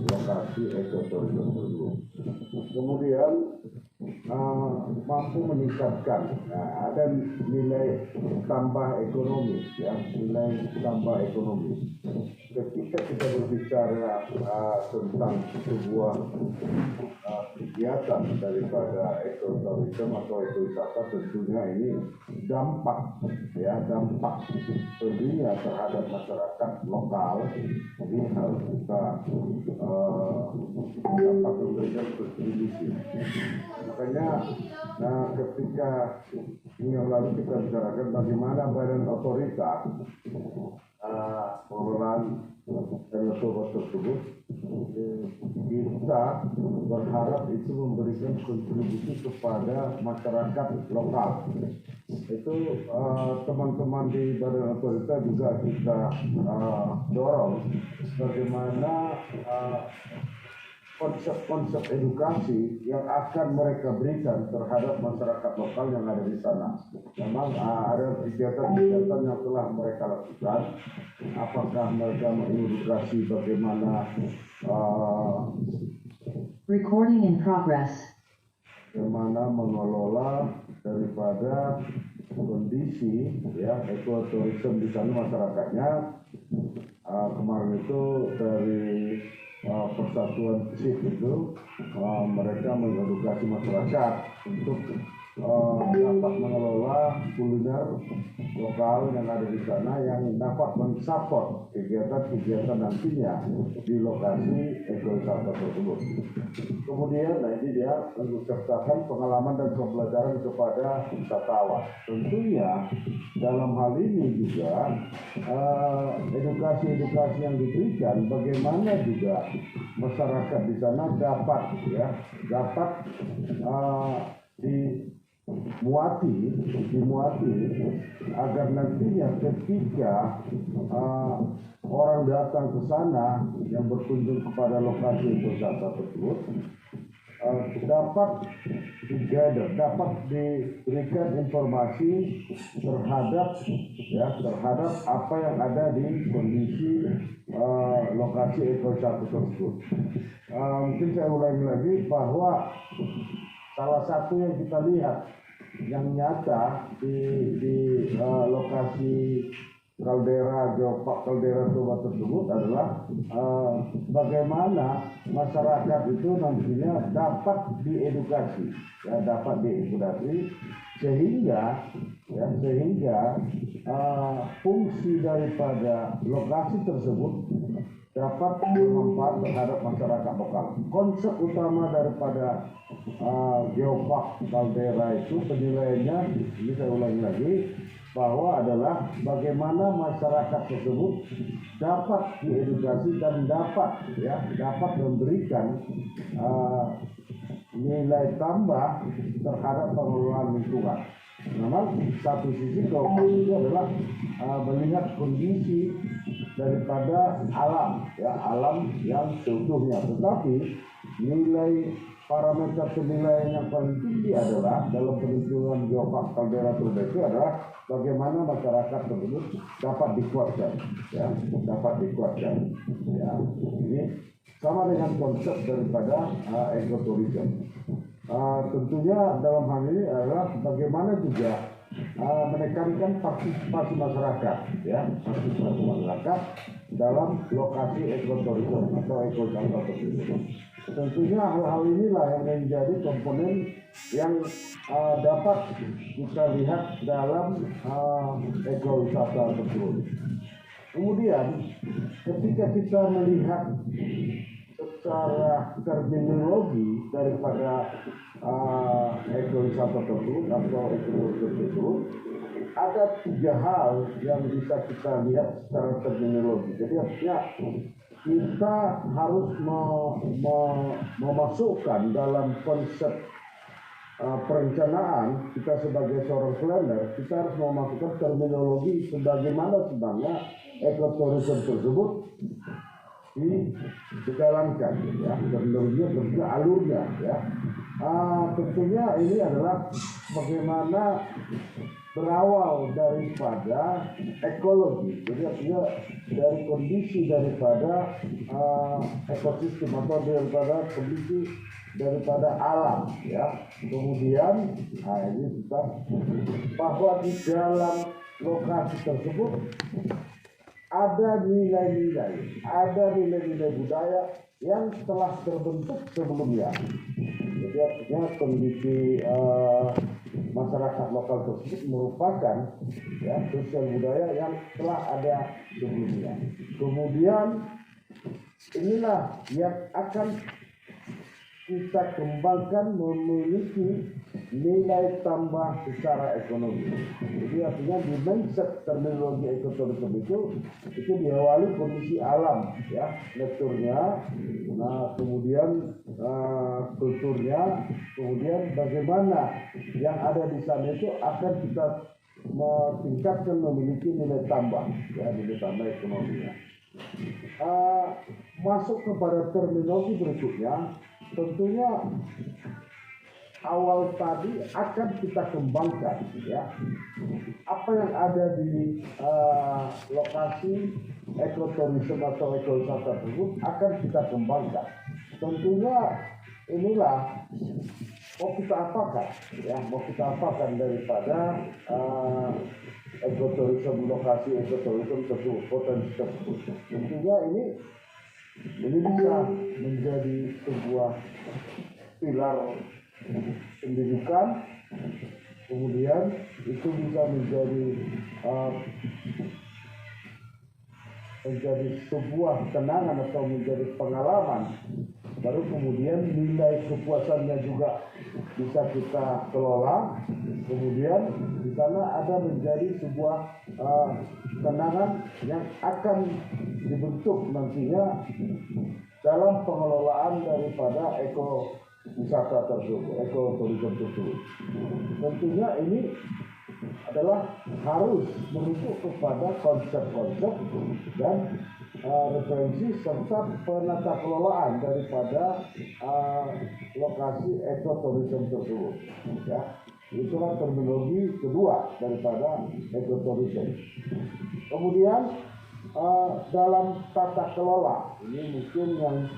lokasi ekoturism tersebut. Kemudian mampu meningkatkan, ada nilai tambah ekonomi, ya, nilai tambah ekonomi. Ketika kita berbicara tentang sebuah kegiatan daripada ekoturism atau ekowisata, tentunya ini dampak tentunya terhadap masyarakat lokal. Ini harus kita dapat memberikan kontribusi. Makanya ketika yang lalu kita bicarakan bagaimana badan otorita pengelolaan danau tersebut, kita berharap itu memberikan kontribusi kepada masyarakat lokal. Itu teman-teman di badan otorita juga kita dorong bagaimana konsep-konsep edukasi yang akan mereka berikan terhadap masyarakat lokal yang ada di sana. Memang ada kegiatan-kegiatan yang telah mereka lakukan. Apakah mereka mengedukasi bagaimana recording in progress, bagaimana mengelola daripada kondisi, ya, ekoturism di sana masyarakatnya. Kemarin itu dari Persatuan SIP itu mereka mengedukasi masyarakat untuk dapat mengelola kuliner lokal yang ada di sana yang dapat mensupport kegiatan-kegiatan nantinya di lokasi ekowisata tersebut. Kemudian ini dia mengucapkan pengalaman dan pembelajaran kepada wisatawan. Tentunya dalam hal ini juga edukasi-edukasi yang diberikan bagaimana juga masyarakat di sana dapat dimuati agar nantinya ketika orang datang ke sana yang berkunjung kepada lokasi wisata tersebut dapat diberikan informasi terhadap apa yang ada di kondisi lokasi ekowisata tersebut. Mungkin saya ulangi lagi bahwa salah satu yang kita lihat yang nyata di lokasi kaldera Geopark Kaldera Toba tersebut adalah bagaimana masyarakat itu nantinya dapat diedukasi, sehingga fungsi daripada lokasi tersebut dapat bermanfaat terhadap masyarakat lokal. Konsep utama daripada Geopark Kaldera itu penilaiannya, ini saya ulangi lagi, bahwa adalah bagaimana masyarakat tersebut dapat diedukasi dan dapat memberikan nilai tambah terhadap pengelolaan lingkungan. Memang satu sisi Geopark itu adalah melihat kondisi daripada alam yang seutuhnya, tetapi nilai parameter penilaian yang paling tinggi adalah dalam perhitungan Geopark Kaldera Toba itu adalah bagaimana masyarakat tersebut dapat dikuatkan. Ini sama dengan konsep daripada ekoturism. Tentunya dalam hal ini adalah bagaimana juga menekankan partisipasi masyarakat, dalam lokasi ekoturism atau ekowisata tersebut. Tentunya hal-hal inilah yang menjadi komponen yang dapat kita lihat dalam ekowisata tersebut. Kemudian ketika kita melihat secara terminologi daripada ekowisata tersebut atau ekoturism tersebut, ada 3 hal yang bisa kita lihat secara terminologi. Jadi artinya kita harus memasukkan dalam konsep perencanaan kita sebagai seorang planner, kita harus memasukkan terminologi sebagaimana sebenarnya ekoturism tersebut dijalankan, terminologinya berarti alurnya, tentunya ini adalah bagaimana berawal daripada ekologi, jadi artinya dari kondisi daripada ekosistem atau daripada alam, ya. Kemudian, ini kita bahwa di dalam lokasi tersebut ada nilai-nilai budaya yang telah terbentuk sebelumnya. Jadi artinya kondisi masyarakat lokal tersebut merupakan, ya, sosial budaya yang telah ada sebelumnya. Kemudian inilah yang akan kita kembangkan memiliki nilai tambah secara ekonomi. Jadi artinya di mindset terminologi ekoturism itu diawali kondisi alam, ya, naturnya, nah kemudian kulturnya, kemudian bagaimana yang ada di sana itu akan kita tingkatkan memiliki nilai tambah, ya, nilai tambah ekonominya. Masuk kepada terminologi berikutnya, tentunya awal tadi akan kita kembangkan, ya, apa yang ada di lokasi ekoturism atau ekowisata tersebut akan kita kembangkan. Tentunya inilah mau kita apakan, ya, mau kita apakan daripada ekoturism, lokasi ekoturism tersebut, potensi tersebut. Tentunya ini bisa menjadi sebuah pilar pendidikan, kemudian itu bisa menjadi sebuah kenangan atau menjadi pengalaman. Baru kemudian nilai kepuasannya juga bisa kita kelola. Kemudian di sana ada menjadi sebuah kenangan yang akan dibentuk nantinya dalam pengelolaan daripada ekowisata tersebut, ekoturism tersebut. Tentunya ini adalah harus merujuk kepada konsep-konsep dan referensi serta penata kelolaan daripada lokasi ekoturism tersebut, ya. Itulah terminologi kedua daripada ekoturism. Kemudian dalam tata kelola ini mungkin yang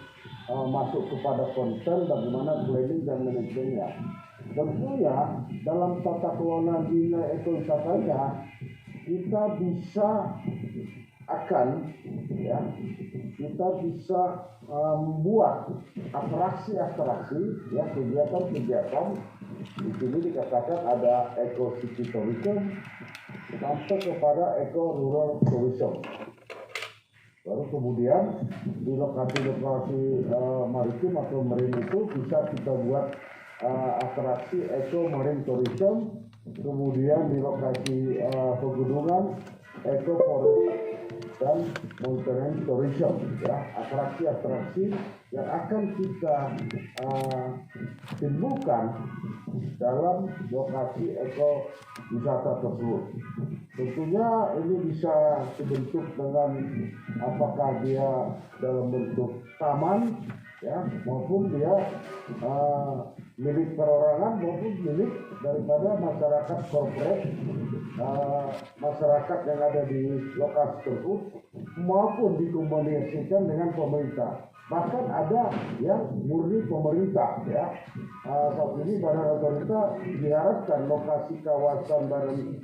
masuk kepada konsen bagaimana planning dan manajemennya. Tentunya dalam tata kelola nilai ekowisatanya kita bisa membuat atraksi-atraksi, ya, kegiatan-kegiatan. Di sini dikatakan ada eco city tourism sampai kepada eco rural tourism. Baru kemudian di lokasi-lokasi maritim atau marine itu bisa kita buat atraksi eco marine tourism. Kemudian di lokasi pegunungan eco forest dan mountain tourism, ya, atraksi-atraksi yang akan kita timbulkan dalam lokasi ekowisata tersebut. Tentunya ini bisa dibentuk dengan apakah dia dalam bentuk taman, ya, maupun dia milik perorangan maupun milik daripada masyarakat corporate, masyarakat yang ada di lokasi tersebut, maupun dikombinasikan dengan pemerintah. Bahkan ada yang murni pemerintah, ya. Saat ini Badan Otorita diharapkan lokasi kawasan Badan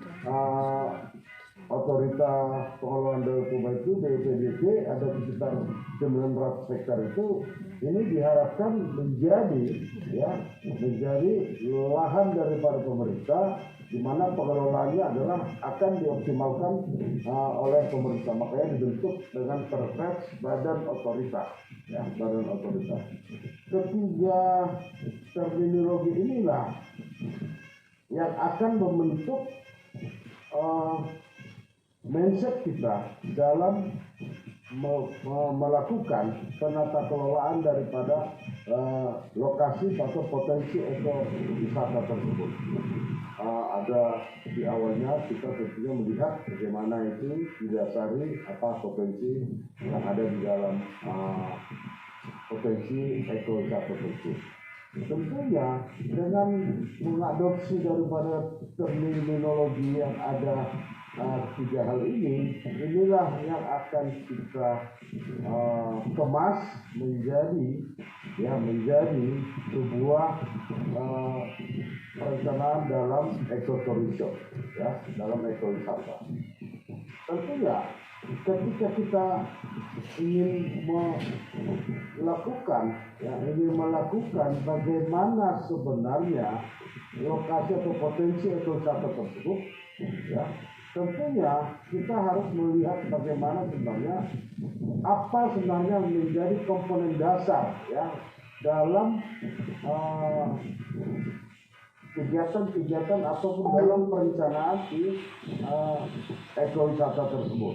Otorita Pengelolaan Danau Toba itu BPDT ada sekitar 900 hektar itu, ini diharapkan menjadi lahan daripada pemerintah, di mana pengelolaannya adalah akan dioptimalkan oleh pemerintah. Makanya dibentuk dengan Perpres Badan Otorita, ya, Badan Otorita. Ketiga terminologi inilah yang akan membentuk mindset kita dalam melakukan penata kelolaan daripada lokasi atau potensi ekowisata tersebut. Ada di awalnya kita tentunya melihat bagaimana itu didasari apa potensi yang ada di dalam potensi ekowisata tersebut. tentunya dengan mengadopsi daripada terminologi yang ada tiga hal ini, inilah yang akan kita kemas menjadi sebuah perencanaan dalam ekotourism, ya, dalam ekowisata. Tentunya ketika kita ingin melakukan bagaimana sebenarnya lokasi atau potensi ekowisata tersebut, ya, tentunya kita harus melihat bagaimana sebenarnya apa sebenarnya menjadi komponen dasar, ya, dalam kegiatan-kegiatan ataupun dalam perencanaan di ekowisata tersebut.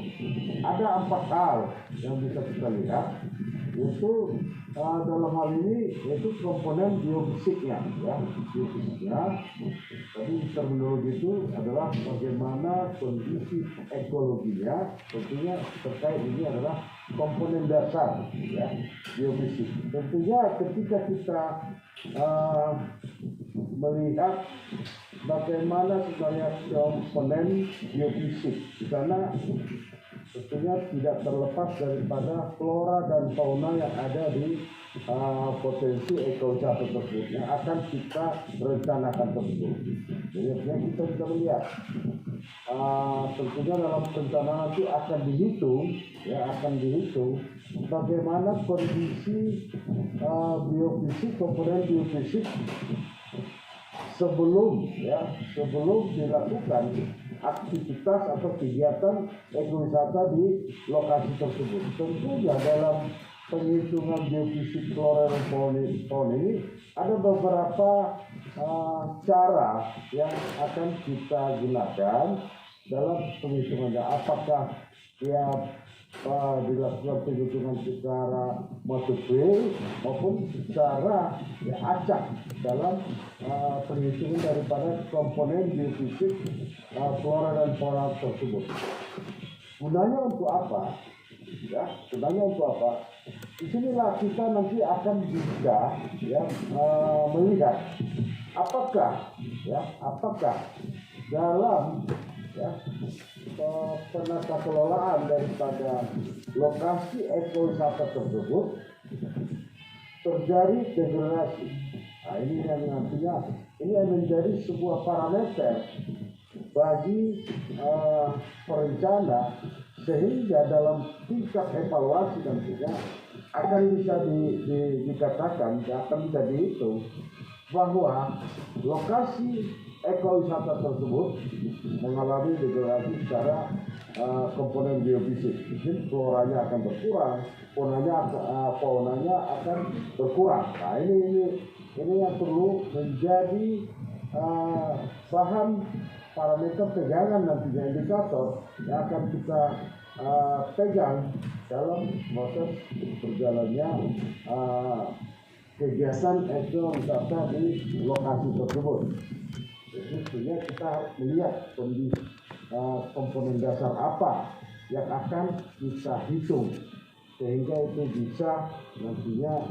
Ada 4 hal yang bisa kita lihat, yaitu dalam hal ini yaitu komponen biofisiknya, ya, biofisiknya. Tadi terminologi itu adalah bagaimana kondisi ekologinya, tentunya terkait ini adalah komponen dasar, ya, biofisik. Tentunya ketika kita melihat bagaimana sebenarnya komponen biofisik di sana, tentunya tidak terlepas daripada flora dan fauna yang ada di potensi ekowisata tersebut yang akan kita rencanakan tersebut. Jadi kita bisa melihat tentunya dalam perencanaan itu akan dihitung bagaimana kondisi biofisik, komponen biofisik sebelum dilakukan aktivitas atau kegiatan ekowisata di lokasi tersebut. Tentunya dalam penghitungan biofisik flora dan fauna ini ada beberapa cara yang akan kita gunakan dalam penghitungannya. Apakah dilakukan penghitungan secara multiple maupun secara acak dalam penghitungan daripada komponen biofisik flora dan fauna tersebut. Gunanya untuk apa? Ya, gunanya untuk apa? Disinilah kita nanti akan bisa melihat apakah dalam penata kelolaan daripada lokasi ekowisata tersebut terjadi degradasi. Nah, ini yang nantinya yang menjadi sebuah parameter bagi perencana, sehingga dalam tingkat evaluasi nantinya akan bisa dikatakan, akan bisa dihitung bahwa lokasi ekowisata tersebut mengalami degradasi secara komponen biofisik. Mungkin floranya akan berkurang, faunanya akan berkurang. Nah, ini yang perlu menjadi bahan parameter pegangan nantinya, indikator yang akan kita pegang dalam proses berjalannya kegiatan ekowisata di lokasi tersebut. Jadi sebenarnya kita harus melihat kondisi komponen dasar apa yang akan kita hitung, sehingga itu bisa nantinya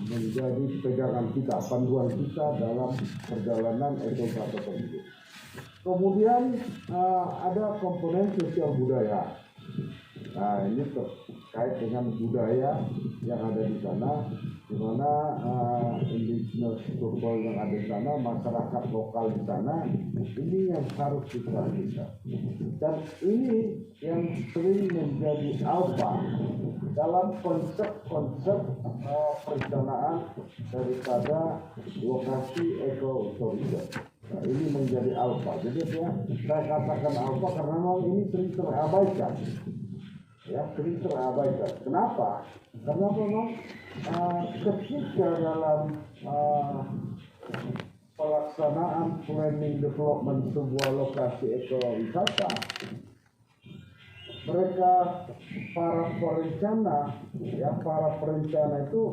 menjadi pegangan kita, panduan kita dalam perjalanan ekowisata tersebut. Kemudian ada komponen sosial budaya. Nah, ini terkait dengan budaya yang ada di sana, di mana indigenous people yang ada di sana, masyarakat lokal di sana, ini yang harus diperhatikan. Dan ini yang sering menjadi alfa dalam konsep-konsep perencanaan daripada lokasi ekotourism. Nah, ini menjadi alfa. Jadi saya katakan alfa karena memang ini sering terabaikan. Sering terabaikan. Kenapa? Karena memang ketika dalam pelaksanaan planning development sebuah lokasi ekowisata, mereka para perencana itu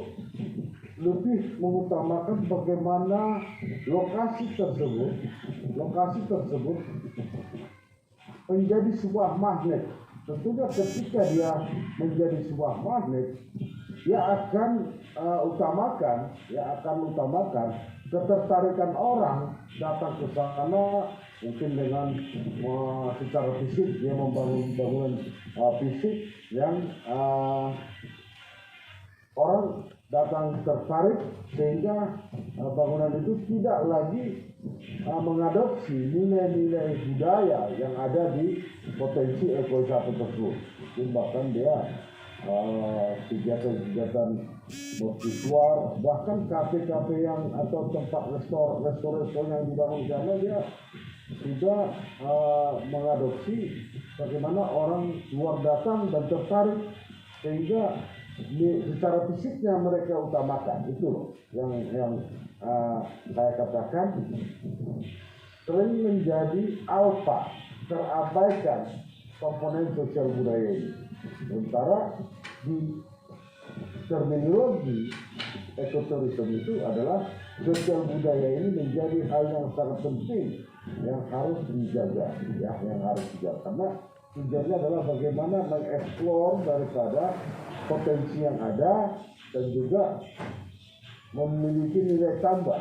lebih mengutamakan bagaimana lokasi tersebut menjadi sebuah magnet. Tentunya ketika dia menjadi sebuah magnet, dia akan utamakan ketertarikan orang datang ke sana, mungkin dengan secara fisik dia membangun bangunan fisik yang orang datang tertarik, sehingga bangunan itu tidak lagi mengadopsi nilai-nilai budaya yang ada di potensi ekowisata tersebut. Mungkin bahkan dia kegiatan-kegiatan mercusuar, bahkan kafe-kafe yang atau tempat restoran yang dibangun di sana, dia sudah mengadopsi bagaimana orang luar datang dan tertarik, sehingga secara fisiknya mereka utamakan. Itu yang saya katakan sering menjadi alfa, terabaikan komponen sosial budaya ini. Sementara di terminologi ekoturisme itu adalah sosial budaya ini menjadi hal yang sangat penting yang harus dijaga, karena tujuannya adalah bagaimana mengeksplor daripada potensi yang ada dan juga memiliki nilai tambah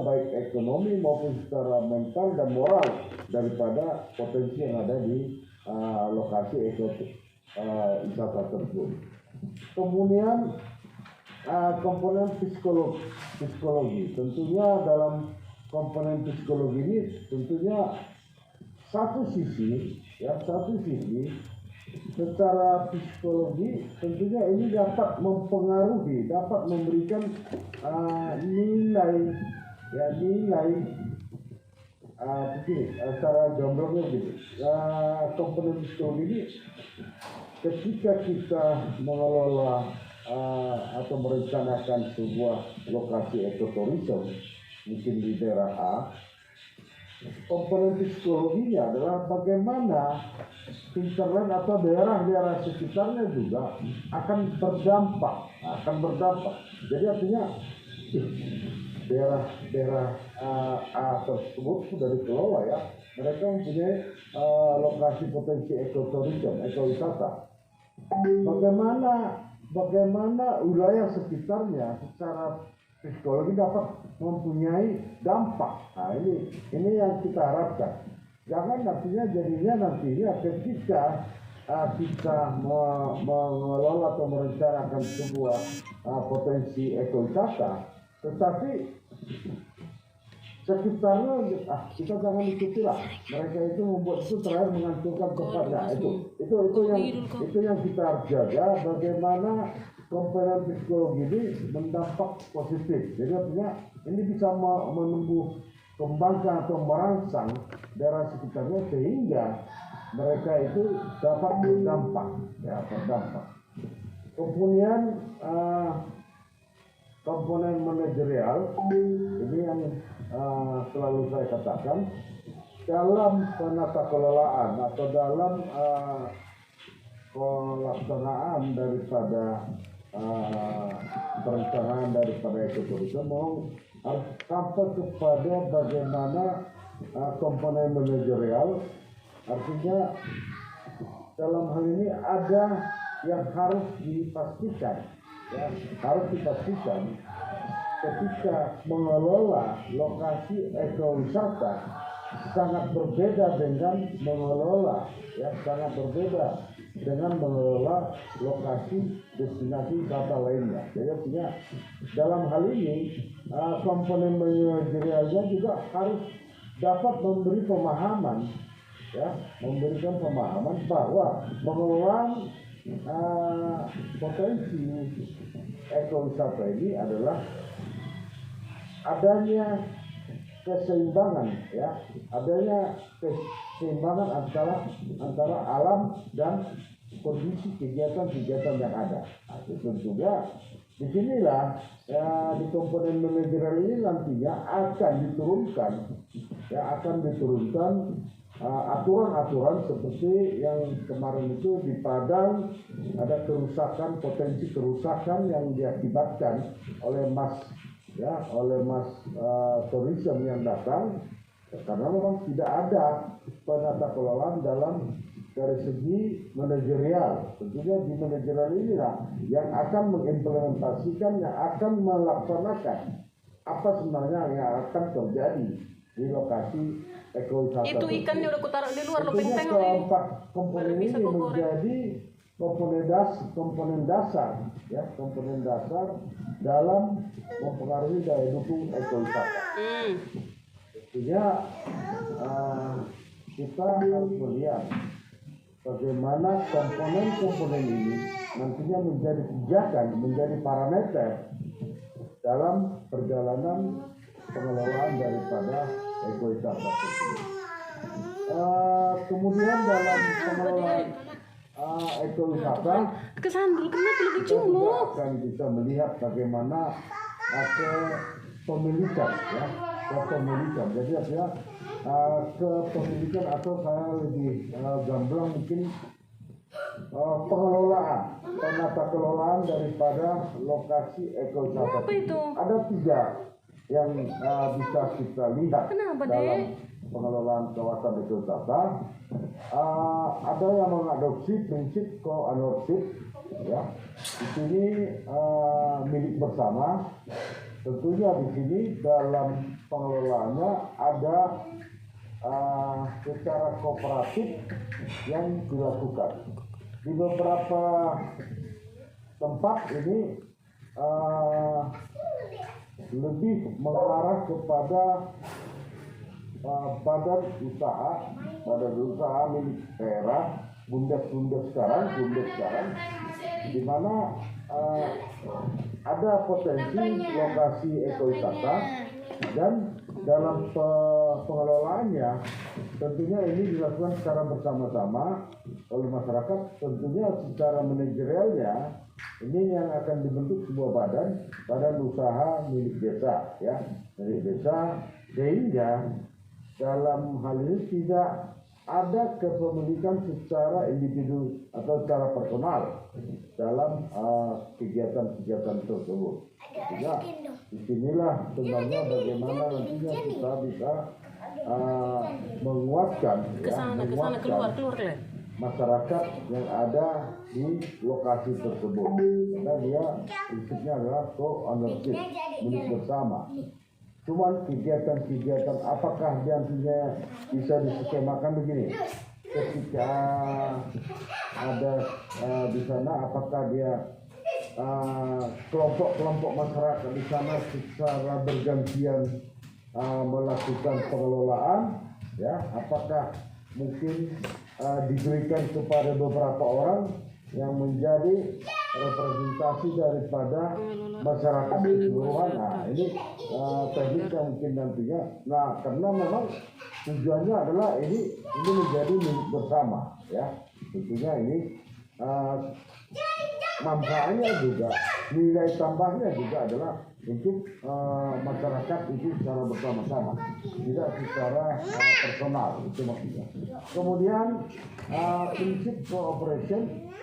baik ekonomi maupun secara mental dan moral daripada potensi yang ada di lokasi wisata tersebut. Kemudian komponen psikologi, tentunya dalam komponen psikologi ini tentunya satu sisi secara psikologi tentunya ini dapat mempengaruhi, dapat memberikan nilai secara gambarnya gitu. Komponen psikologi ini ketika kita mengelola atau merencanakan sebuah lokasi ekoturisme mungkin di daerah A, komponen psikologinya adalah bagaimana hinterland atau daerah-daerah sekitarnya juga akan berdampak. Jadi artinya daerah A tersebut sudah dikelola ya. Mereka mempunyai lokasi potensi ekoturisme, ekowisata. Bagaimana wilayah sekitarnya secara psikologi dapat mempunyai dampak. Nah, ini yang kita harapkan. Jangan jadinya ketika kita mengelola atau merencanakan sebuah potensi ekowisata, tetapi sekitarnya kita jangan ikuti lah. Mereka itu membuat itu terakhir menghancurkan tempatnya. Itu yang kita harus jaga, bagaimana komponen psikologi ini mendampak positif. Jadi artinya ini bisa menumbuh kembangkan atau merangsang daerah sekitarnya sehingga mereka itu dapat berdampak. Kemudian komponen manajerial ini yang selalu saya katakan dalam penata kelolaan atau dalam pelaksanaan daripada perencanaan daripada ekoturisme harus sampai kepada bagaimana komponen manajerial. Artinya dalam hal ini ada yang harus dipastikan ketika mengelola lokasi ekowisata sangat berbeda dengan mengelola lokasi destinasi wisata lainnya. Jadi artinya dalam hal ini komponen manajerialnya juga harus dapat memberikan pemahaman bahwa mengelola potensi ekowisata ini adalah adanya keseimbangan antara alam dan kondisi kegiatan yang ada. Itu juga disinilah di komponen manajerial ini nantinya akan diturunkan aturan-aturan seperti yang kemarin itu di Padang ada potensi kerusakan yang diakibatkan oleh mass tourism yang datang karena memang tidak ada penata kelolaan dalam dari segi manajerial. Tentunya di manajerial inilah yang akan mengimplementasikan, yang akan melaksanakan apa sebenarnya yang akan terjadi di lokasi ekowisata. Itu ikannya udah kutaruh di luar, lo Tentunya pengen tengok keempat komponen bisa ini kau goreng. menjadi komponen dasar ya, komponen dasar dalam mempengaruhi daya dukung ekowisata. Tentunya kita harus melihat bagaimana komponen-komponen ini nantinya menjadi pijakan, menjadi parameter dalam perjalanan pengelolaan daripada ekowisata tersebut. Kemudian dalam pengelolaan ekowisata Kesandul kenapa lebih kita juga cuma? akan bisa melihat bagaimana kepemilikan ya, kepemilikan. Jadi artinya kepemilikan atau saya lebih gamblang mungkin pengelolaan, penata kelolaan daripada lokasi ekowisata. Apa itu? Ada 3 yang bisa kita lihat Kenapa, dalam Dek? pengelolaan kawasan ekowisata. Ada yang mengadopsi prinsip co-ownership ya. Di sini milik bersama. Tentunya di sini dalam pengelolaannya ada secara kooperatif yang dilakukan. Di beberapa tempat ini lebih mengarah kepada badan usaha milik daerah, bumdes sekarang, di mana ada potensi lokasi ekowisata dan dalam pengelolaannya tentunya ini dilakukan secara bersama-sama oleh masyarakat. Tentunya secara manajerialnya ini yang akan dibentuk sebuah badan usaha milik desa ya, milik desa, sehingga dalam hal ini tidak ada kepemilikan secara individu atau secara personal dalam kegiatan-kegiatan tersebut. Sehingga disinilah sebenarnya bagaimana nantinya kita bisa menguatkan keluar kalian. masyarakat yang ada di lokasi tersebut. Karena dia prinsipnya adalah co-ownership, milik bersama. Cuman kegiatan-kegiatan apakah nantinya bisa diskemakan begini? Ketika ada di sana, apakah dia kelompok-kelompok masyarakat di sana secara bergantian melakukan pengelolaan, ya? Apakah mungkin diberikan kepada beberapa orang yang menjadi representasi daripada masyarakat keseluruhan. Nah, ini teknik yang mungkin nantinya. Nah, karena memang tujuannya adalah ini menjadi milik bersama, ya. Tentunya ini manfaatnya juga, nilai tambahnya juga adalah untuk masyarakat itu secara bersama-sama, tidak secara personal, itu maksudnya. Kemudian prinsip cooperation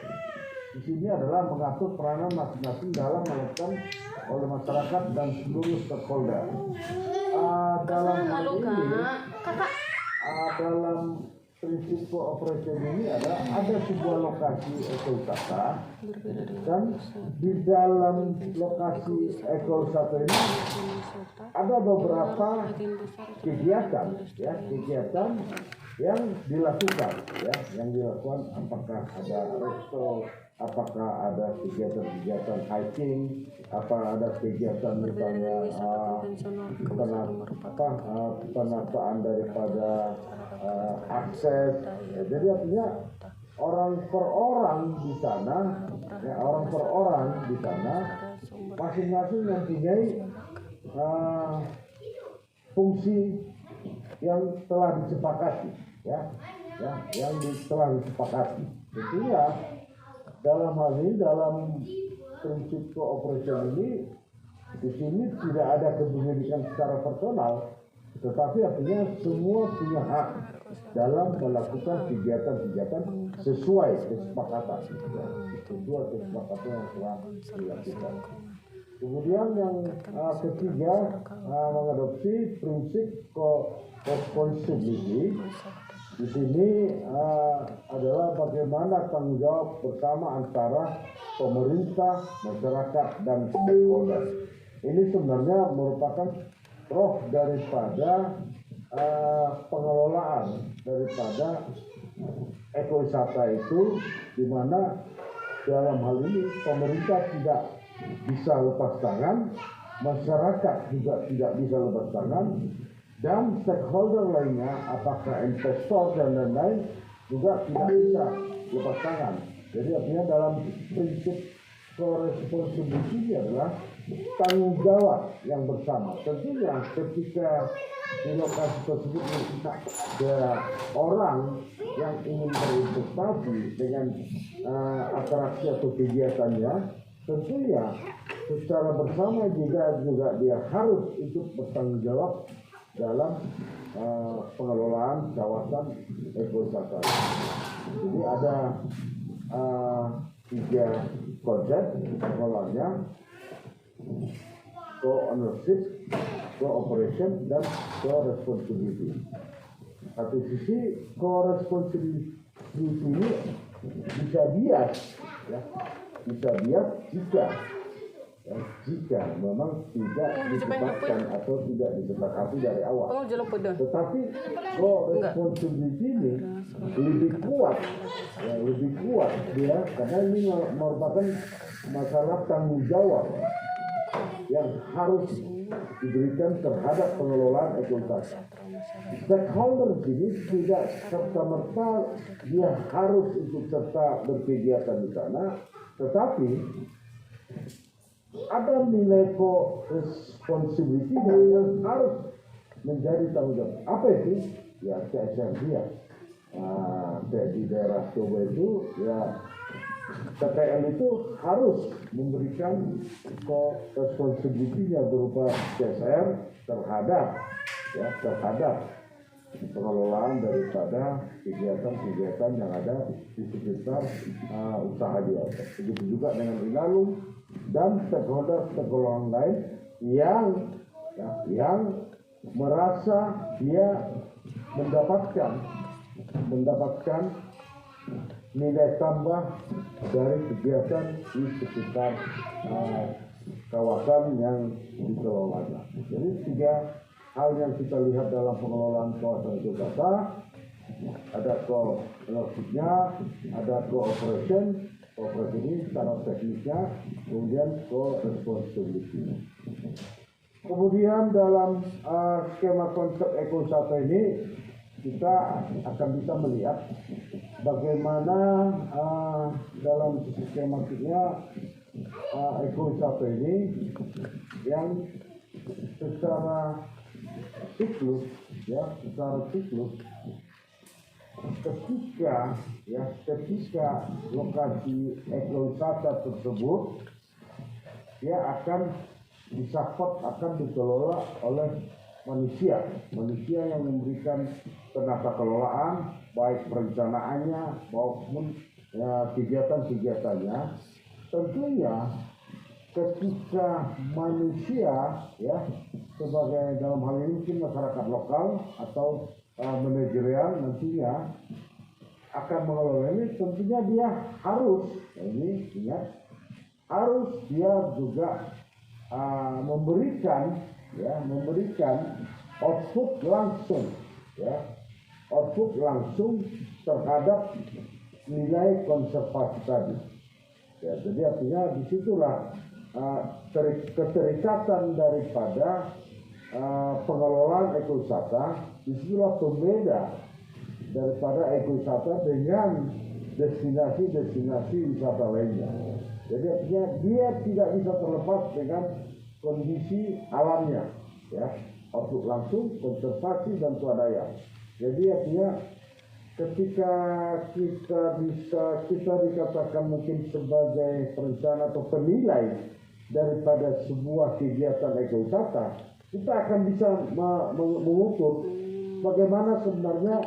di sini adalah mengatur peranan masing-masing dalam melakukan oleh masyarakat dan seluruh stakeholder. Dalam hal ini, dalam prinsip cooperation ini ada sebuah lokasi ekowisata, dan di dalam lokasi ekowisata ini ada beberapa kegiatan, ya, kegiatan yang dilakukan, ya, apakah ada resto, apakah ada kegiatan hiking, apa ada kegiatan misalnya penataan daripada akses, ya, jadi artinya orang per orang di sana, ya, masing-masing mempunyai fungsi yang telah disepakati, ya, yang telah disepakati. Tentunya dalam hal ini, dalam prinsip cooperation ini, di sini tidak ada kepemilikan secara personal, tetapi artinya semua punya hak dalam melakukan kegiatan-kegiatan sesuai kesepakatan, ya, sesuai kesepakatan yang telah dilakukan. Kemudian yang ketiga, mengadopsi prinsip co-responsibility, di sini adalah bagaimana tanggung jawab bersama antara pemerintah, masyarakat, dan stakeholder. Ini sebenarnya merupakan roh daripada pengelolaan daripada ekowisata itu, di mana dalam hal ini pemerintah tidak bisa lepas tangan, masyarakat juga tidak bisa lepas tangan, dan stakeholder lainnya, apakah investor dan lain-lain juga tidak bisa lepas tangan. Jadi artinya dalam prinsip co-responsibility adalah tanggung jawab yang bersama. Tentunya ketika di lokasi tersebut ada orang yang ingin berinvestasi dengan atraksi atau kegiatannya, tentunya secara bersama juga dia harus ikut bertanggung jawab dalam pengelolaan kawasan ekowisata. Jadi ada 3 konsep pengelolaannya: co-ownership, co-operation, dan co-responsibility. Satu sisi co-responsibility ini bisa bias, ya, bisa bias jika memang tidak ditetapkan atau tidak disepakati dari awal. Oh, jalan pedang. Tetapi co-responsibility ini lebih kuat, ya, lebih kuat dia, karena ini merupakan masalah tanggung jawab yang harus diberikan terhadap pengelolaan ekowisata. Stakeholder ini tidak serta-merta dia harus ikut serta berkegiatan di sana, tetapi ada nilai co-responsibility yang harus menjadi tanggung jawab. Apa itu? Ya, CSR dia. Di daerah Toba itu, ya, PTL itu harus memberikan co-responsibility-nya berupa CSR terhadap pengelolaan daripada kegiatan-kegiatan yang ada di sekitar usaha dia. Begitu juga dengan Inalum dan stakeholder lain yang merasa dia mendapatkan nilai tambah dari kegiatan di sekitar kawasan yang dikelola. Jadi 3 hal yang kita lihat dalam pengelolaan kawasan ekowisata: ada co-ownership-nya, ada co-operation ini secara teknisnya, kemudian co-responsibility. Kemudian dalam skema konsep ekowisata ini kita akan bisa melihat bagaimana dalam skematiknya ekowisata ini yang secara siklus, ketika lokasi ekowisata tersebut dia akan dikelola oleh manusia yang memberikan penata kelolaan, baik perencanaannya maupun kegiatan-kegiatannya. Tentunya ketika manusia, ya, sebagai dalam hal ini mungkin masyarakat lokal atau manajerial nantinya akan mengelola ini, tentunya dia harus, dia juga memberikan output langsung terhadap nilai konservasi tadi. Ya, jadi artinya disitulah keterikatan daripada pengelolaan ekowisata. Disitulah pembeda daripada ekowisata dengan destinasi wisata lainnya. Jadi artinya dia tidak bisa terlepas dengan kondisi alamnya, ya, output langsung, konservasi dan swadaya. Jadi artinya ketika kita dikatakan mungkin sebagai perencana atau penilai daripada sebuah kegiatan ekowisata, kita akan bisa mengukur bagaimana sebenarnya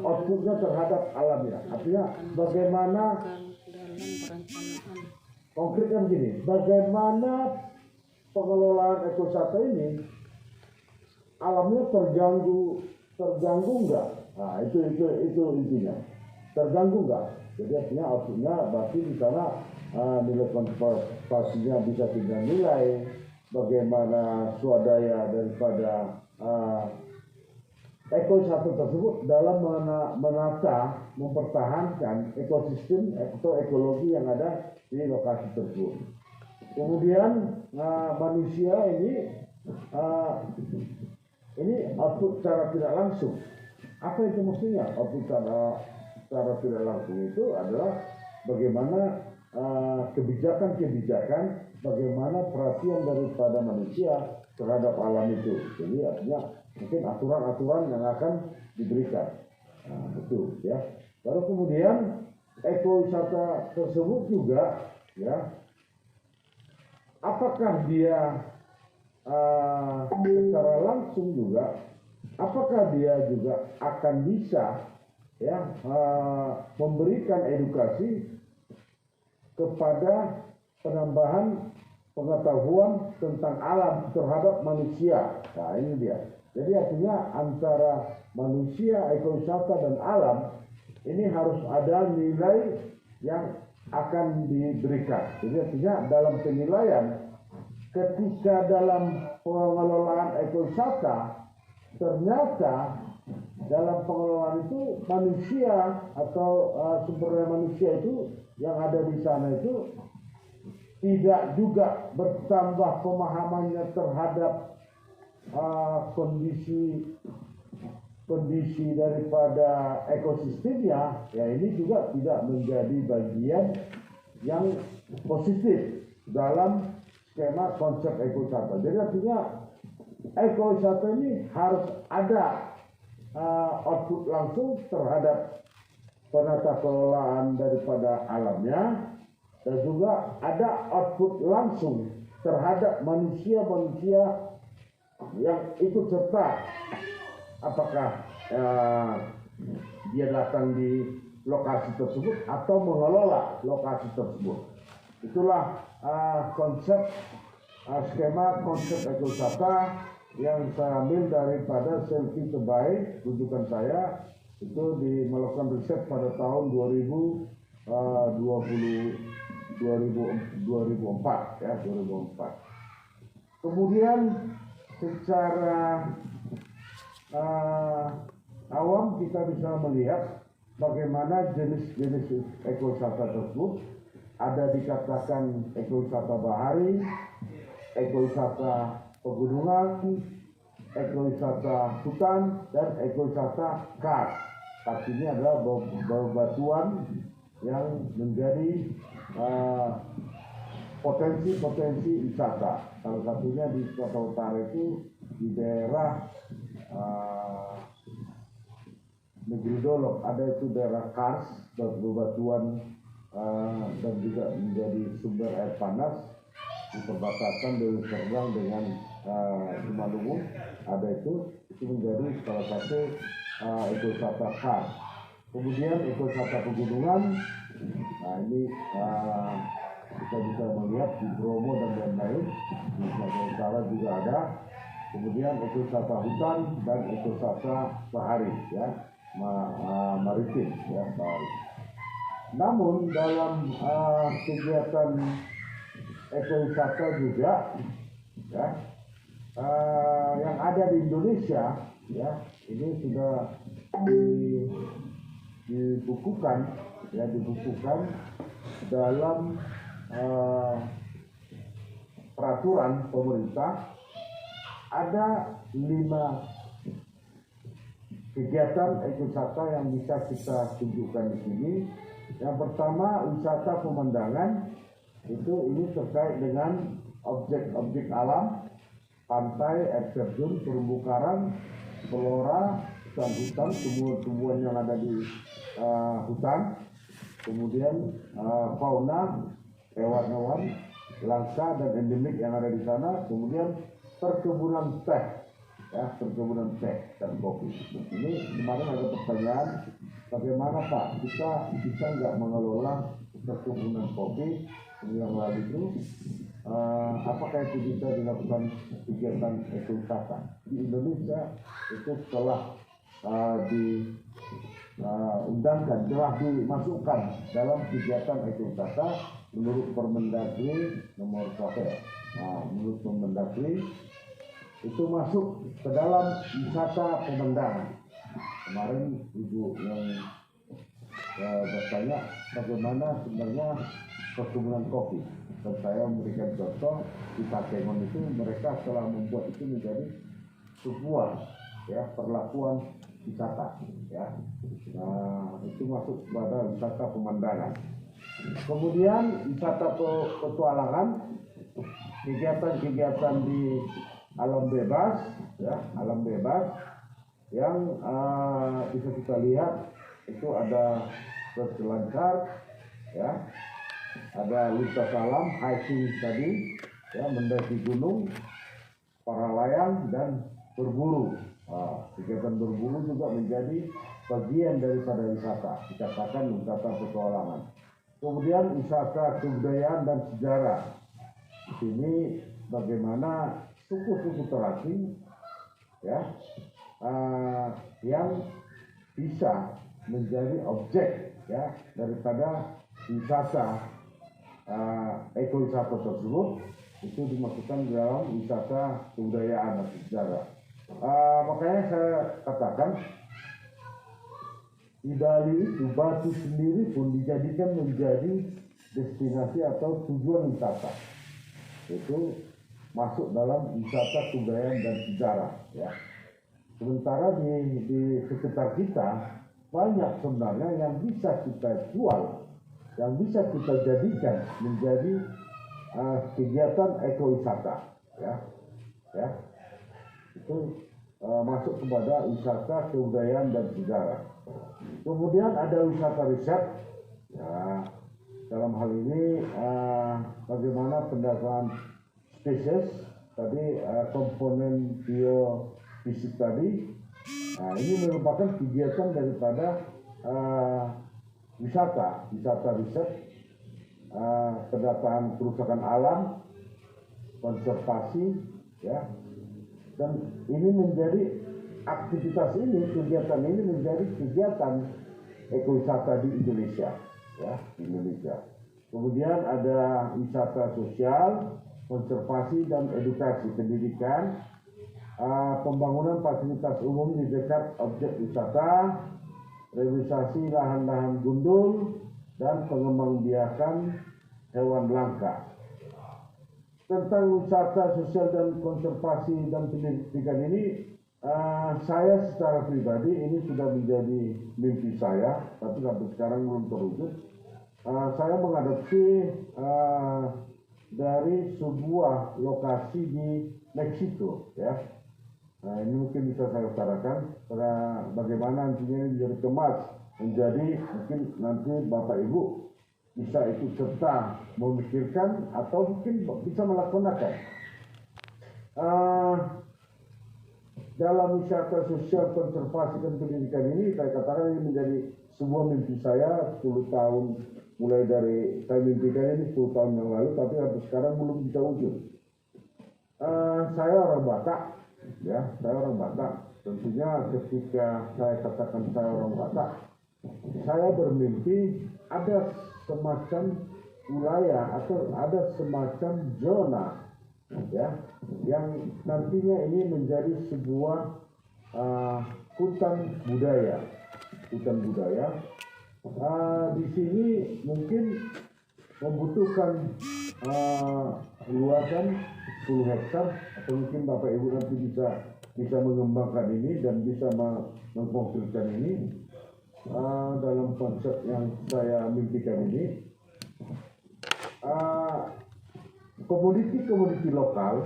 outputnya terhadap alamnya. Artinya bagaimana konkretnya begini, bagaimana pengelolaan ekowisata ini alamnya terganggu enggak Nah, itu intinya. Terganggu nggak? Jadi artinya outputnya berarti di sana nilai konservasinya bisa tinggal nilai, bagaimana swadaya daripada ekowisata tersebut dalam menata, mempertahankan ekosistem atau ekologi yang ada di lokasi tersebut. Kemudian manusia ini output secara tidak langsung. Apa itu maksudnya? Output secara tidak langsung itu adalah bagaimana kebijakan-kebijakan, bagaimana perhatian daripada manusia terhadap alam itu. Jadi artinya mungkin aturan-aturan yang akan diberikan. Nah, itu ya. Baru kemudian ekowisata tersebut juga ya, apakah dia secara langsung juga, apakah dia juga akan bisa ya memberikan edukasi kepada penambahan pengetahuan tentang alam terhadap manusia. Nah, ini dia. Jadi artinya antara manusia, ekowisata dan alam ini harus ada nilai yang akan diberikan. Jadi artinya dalam penilaian, ketika dalam pengelolaan ekowisata ternyata dalam pengelolaan itu manusia atau sumber daya manusia itu yang ada di sana itu tidak juga bertambah pemahamannya terhadap kondisi daripada ekosistemnya, ya ini juga tidak menjadi bagian yang positif dalam skema konsep ekowisata. Jadi artinya ekowisata ini harus ada output langsung terhadap penata kelolaan daripada alamnya, dan juga ada output langsung terhadap manusia-manusia yang ikut serta, apakah dia datang di lokasi tersebut atau mengelola lokasi tersebut. Itulah konsep skema konsep ekowisata yang saya ambil daripada Selfie Terbaik rujukan saya, itu melakukan riset pada tahun 2004 ya, 2004. Kemudian secara awam kita bisa melihat bagaimana jenis-jenis ekowisata tersebut. Ada dikatakan ekowisata bahari, ekowisata pegunungan, ekowisata hutan, dan ekowisata kars. Kars ini adalah bebatuan yang menjadi potensi-potensi wisata. Salah satunya di Sumatera Utara itu di daerah Negeri Dolok, ada itu daerah kars, bebatuan dan juga menjadi sumber air panas di perbatasan Deli Serdang dengan Simalungun. Ada itu menjadi salah satu ekowisata kars. Kemudian ekowisata pegunungan, nah ini kita bisa melihat di Bromo dan lain-lain. Di Sumatera Utara juga ada. Kemudian ekowisata hutan dan ekowisata bahari ya, maritim ya, bahari. Namun dalam kegiatan ekowisata juga ya, yang ada di Indonesia ya, ini sudah dibukukan dalam peraturan pemerintah. Ada 5 kegiatan ekowisata yang bisa kita tunjukkan di sini. Yang pertama, wisata pemandangan. Ini terkait dengan objek-objek alam, pantai, air terjun, terumbu karang, flora, hutan, tumbuhan-tumbuhan yang ada di hutan, kemudian fauna, hewan-hewan langka dan endemik yang ada di sana, kemudian perkebunan teh, ya, perkebunan teh dan kopi. Ini kemarin ada pertanyaan, bagaimana Pak, kita bisa nggak mengelola perkebunan kopi yang lalu itu? Apakah itu bisa dilakukan kegiatan ekowisata di Indonesia? Itu setelah diundangkan, telah dimasukkan dalam kegiatan ekowisata menurut Permendagri nomor 1. Menurut Permendagri itu masuk ke dalam wisata pemandangan. Kemarin ibu yang bertanya bagaimana sebenarnya perkebunan kopi, dan saya memberikan contoh di Takengon itu mereka telah membuat itu menjadi sebuah perlakuan wisata, itu masuk pada wisata pemandangan. Kemudian wisata petualangan, kegiatan-kegiatan di alam bebas, alam bebas yang bisa kita lihat itu ada berselancar, ada lintas alam, hiking tadi, mendaki gunung, para layang dan berburu. Kegiatan berburu juga menjadi bagian daripada wisata, dikatakan wisata petualangan. Kemudian wisata kebudayaan dan sejarah. Di sini bagaimana suku-suku terasing yang bisa menjadi objek daripada wisata ekowisata tersebut, itu dimasukkan dalam wisata kebudayaan dan sejarah. Makanya saya katakan di Bali itu Batu sendiri pun dijadikan menjadi destinasi atau tujuan wisata, itu masuk dalam wisata kebudayaan dan sejarah. Sementara di sekitar kita banyak sebenarnya yang bisa kita jual, yang bisa kita jadikan menjadi kegiatan ekowisata, itu masuk kepada wisata kebudayaan dan sejarah. Kemudian ada wisata riset, dalam hal ini bagaimana pendataan spesies tadi, komponen biofisik tadi. Ini merupakan kegiatan daripada wisata riset, pendataan kerusakan alam, konservasi, dan ini menjadi aktivitas ini, kegiatan ini menjadi kegiatan ekowisata di Indonesia, di Indonesia. Kemudian ada wisata sosial, konservasi dan edukasi pendidikan, pembangunan fasilitas umum di dekat objek wisata, revitalisasi lahan-lahan gundul, dan pengembangbiakan hewan langka. Tentang wisata sosial dan konservasi dan pendidikan ini, saya secara pribadi ini sudah menjadi mimpi saya, tapi sampai sekarang belum terwujud. Saya mengadopsi dari sebuah lokasi di Meksiko, ini mungkin bisa saya utarakan bagaimana nantinya ini bisa dikemas menjadi, mungkin nanti Bapak Ibu bisa ikut serta memikirkan atau mungkin bisa melaksanakan. Dalam wisata sosial, konservasi dan pendidikan ini, saya katakan ini menjadi sebuah mimpi saya 10 tahun, mulai dari saya mimpikan ini 10 tahun yang lalu, tapi sampai sekarang belum bisa wujud. Saya orang Batak, saya orang Batak. Tentunya ketika saya katakan saya orang Batak, saya bermimpi ada semacam wilayah atau ada semacam zona, yang nantinya ini menjadi sebuah hutan budaya. Di sini mungkin membutuhkan luasan 10 hektar, atau mungkin Bapak Ibu nanti bisa mengembangkan ini dan bisa mengkonkretkan ini dalam konsep yang saya mimpikan ini. Komoditi lokal,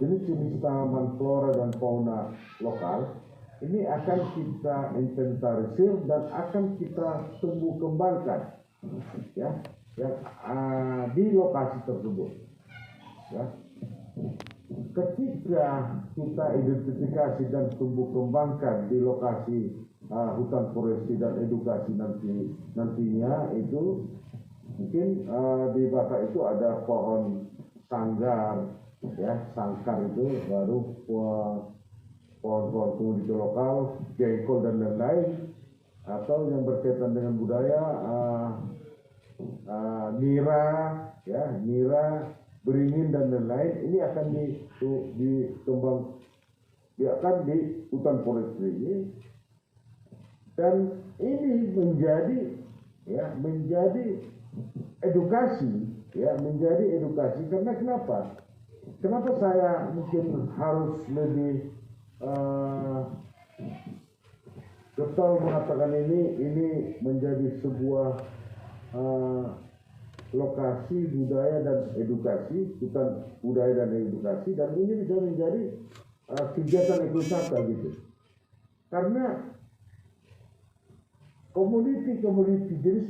jenis-jenis tanaman flora dan fauna lokal ini akan kita inventarisir dan akan kita tumbuh kembangkan, yang di lokasi tersebut. Ketika kita identifikasi dan tumbuh kembangkan di lokasi hutan forestry dan edukasi nantinya itu, mungkin di Batak itu ada pohon sanggar, sangkar itu baru pohon-pohon komoditi lokal, jengkol dan lain-lain, atau yang berkaitan dengan budaya, nira, ya, nira, beringin dan lain-lain, ini akan dikembang biarkan di hutan forestry ini, dan ini menjadi edukasi, ya, menjadi edukasi. Karena kenapa saya mungkin harus lebih getol mengatakan ini menjadi sebuah lokasi budaya dan edukasi, hutan budaya dan edukasi, dan ini bisa menjadi kegiatan ekowisata gitu. Karena komoditi jenis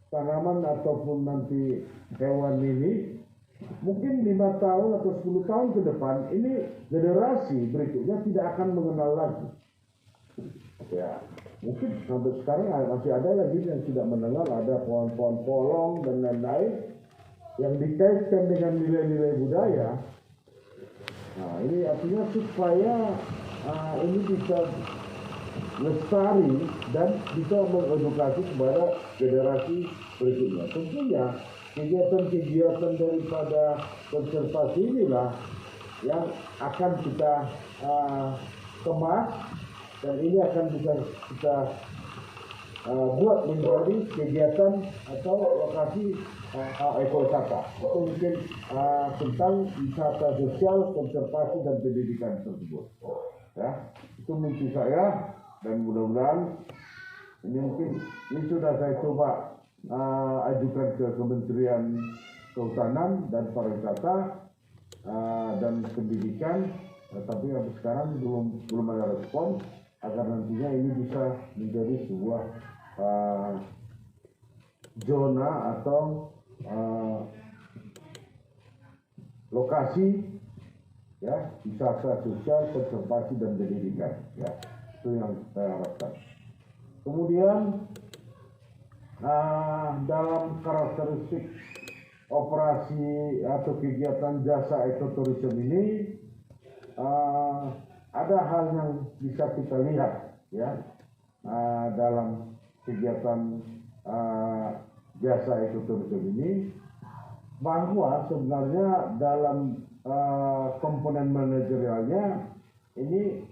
tanaman ataupun nanti hewan ini mungkin 5 tahun atau 10 tahun ke depan ini generasi berikutnya tidak akan mengenal lagi. Ya, mungkin sampai sekarang masih ada lagi yang tidak mengenal, ada pohon-pohon polong dan lain-lain yang dikaitkan dengan nilai-nilai budaya. Nah, ini artinya supaya ini bisa lestari dan bisa mengedukasi kepada generasi berikutnya. Tentunya kegiatan-kegiatan daripada konservasi inilah yang akan kita kemas, dan ini akan bisa kita buat menjadi kegiatan atau lokasi ekowisata. Itu mungkin tentang wisata sosial, konservasi dan pendidikan tersebut. Ya, itu mimpi saya, dan mudah-mudahan ini sudah saya coba ajukan ke Kementerian Kehutanan dan Pariwisata dan Pendidikan, tapi sampai sekarang belum ada respon, agar nantinya ini bisa menjadi sebuah zona atau lokasi, ya, wisata sosial, konservasi dan pendidikan, ya, itu yang saya harapkan. Kemudian dalam karakteristik operasi atau kegiatan jasa ekoturism ini ada hal yang bisa kita lihat, ya, dalam kegiatan jasa ekoturism ini, bahwa sebenarnya dalam komponen manajerialnya ini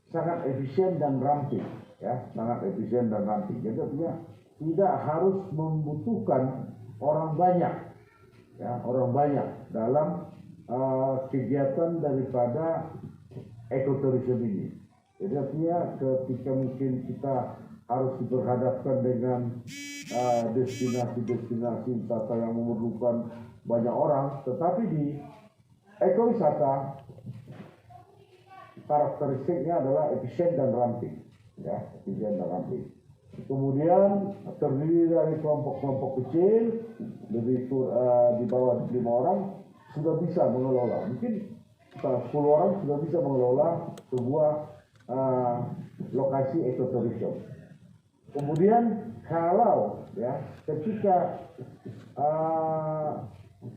sangat efisien dan ramping, ya, sangat efisien dan ramping. Jadi artinya tidak harus membutuhkan orang banyak, ya, orang banyak dalam kegiatan daripada ekoturism ini. Jadi artinya ketika mungkin kita harus diperhadapkan dengan destinasi-destinasi wisata yang memerlukan banyak orang, tetapi di ekowisata karakteristiknya adalah efisien dan ramping, ya, efisien dan ramping. Kemudian terdiri dari kelompok-kelompok kecil, di bawah 5 orang sudah bisa mengelola. Mungkin 10 orang sudah bisa mengelola sebuah lokasi ekoturism. Kemudian kalau, ya, ketika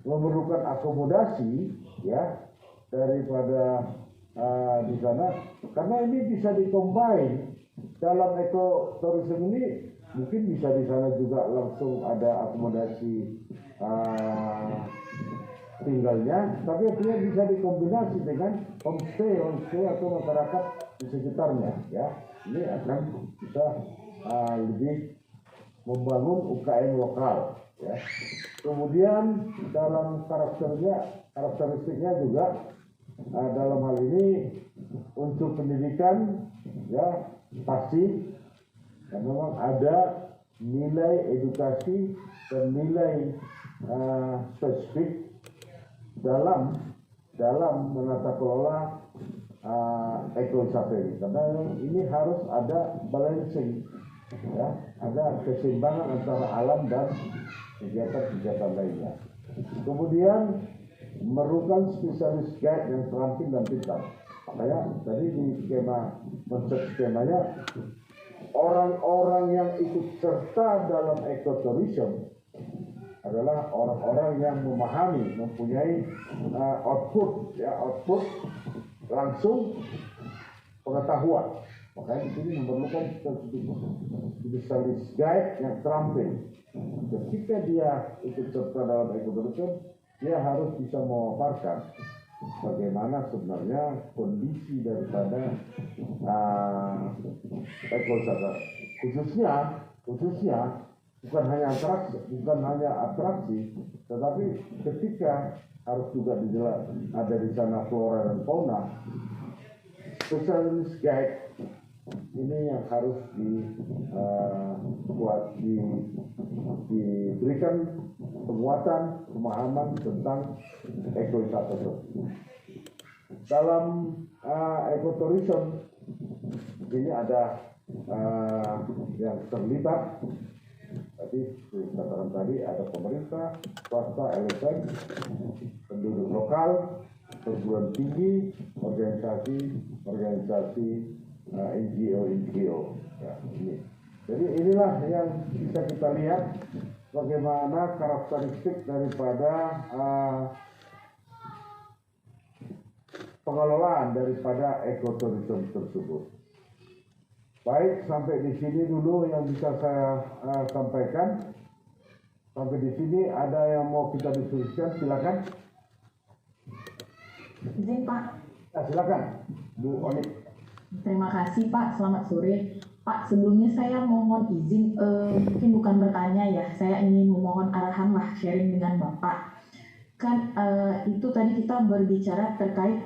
memerlukan akomodasi, ya, daripada di sana, karena ini bisa dikombin dalam ekoturism ini, mungkin bisa di sana juga langsung ada akomodasi tinggalnya, tapi artinya bisa dikombinasi dengan homestay atau masyarakat di sekitarnya, ya. Ini akan bisa lebih membangun UKM lokal, ya. Kemudian dalam karakteristiknya juga dalam hal ini untuk pendidikan, ya, pasti, karena memang ada nilai edukasi dan nilai spesifik dalam menata kelola ekowisata ini, karena ini harus ada balancing, ya, ada keseimbangan antara alam dan kegiatan-kegiatan lainnya. Kemudian memerlukan spesialis guide yang terampil dan pintar. Makanya tadi di konsep skemanya, orang-orang yang ikut serta dalam ekoturism adalah orang-orang yang memahami, mempunyai output langsung pengetahuan. Makanya di sini memerlukan spesialis guide yang terampil. Ketika dia ikut serta dalam ekotourism, dia harus bisa memaparkan bagaimana sebenarnya kondisi daripada ekowisata, khususnya bukan hanya atraksi, tetapi ketika harus juga ada di sana flora dan fauna. Spesialis guide ini yang harus diberikan penguatan pemahaman tentang ekowisata tersebut. Dalam ekotourism ini ada yang terlibat. Tadi dikatakan tadi ada pemerintah, swasta, LSM, penduduk lokal, perguruan tinggi, organisasi NGO. Ya, ini. Jadi inilah yang bisa kita lihat bagaimana karakteristik daripada pengelolaan daripada ekotourism tersebut. Baik, sampai di sini dulu yang bisa saya sampaikan. Sampai di sini ada yang mau kita diskusikan, silakan. Izin Pak. Ya, silakan, Bu Oni. Terima kasih Pak, selamat sore. Pak, sebelumnya saya mohon izin, mungkin bukan bertanya ya, saya ingin memohon arahan lah sharing dengan Bapak. Kan itu tadi kita berbicara terkait